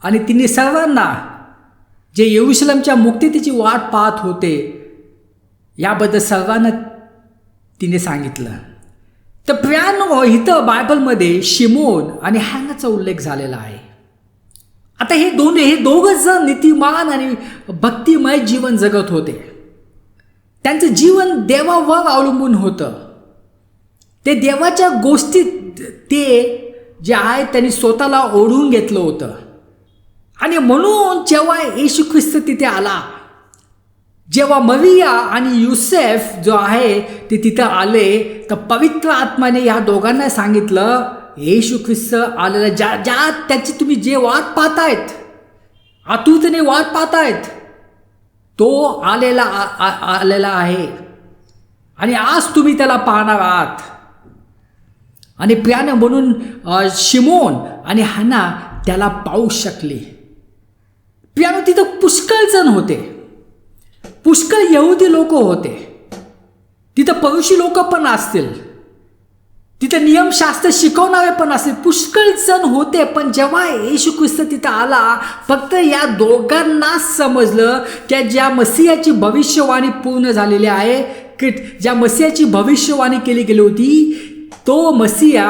आणि तिने सर्वांना जे यरूशलेमच्या मुक्ततेची वाट पाहत होते याबद्दल सर्वांना तिने सांगितलं. तर प्रियानो, इथं बायबलमध्ये शिमोन आणि हॅनाचा उल्लेख झालेला आहे. आता हे दोघं जण नीतिमान आणि भक्तिमय जीवन जगत होते. त्यांचं जीवन देवावर अवलंबून होतं. ते देवाच्या गोष्टीत ते जे आहे त्यांनी स्वतःला ओढून घेतलं होतं. आणि म्हणून जेव्हा येशू ख्रिस्त तिथे आला, जेव्हा मरिया आणि युसेफ जो आहे ते तिथं आले, तर पवित्र आत्माने या दोघांना सांगितलं, येशू ख्रिस्त आलेला ज्या त्याची तुम्ही जे वाट पाहतायत, आतुरतेने वाट पाहतायत, तो आलेला आहे आणि आज तुम्ही त्याला पाहणार आहात. आणि प्रियानं म्हणून शिमोन आणि हन्ना त्याला पाहू शकली. प्रियानं तिथं पुष्कळ जण होते, पुष्कळ यहुदी लोक होते, तिथं परुषी लोक पण असतील, तिथे नियमशास्त्र शिकवणारे पण असतील, पुष्कळ जण होते. पण जेव्हा येशू ख्रिस्त तिथं आला, फक्त या दोघांनाच समजलं की ज्या मसीहाची भविष्यवाणी पूर्ण झालेली आहे, की ज्या मसीहाची भविष्यवाणी केली गेली होती, तो मसीहा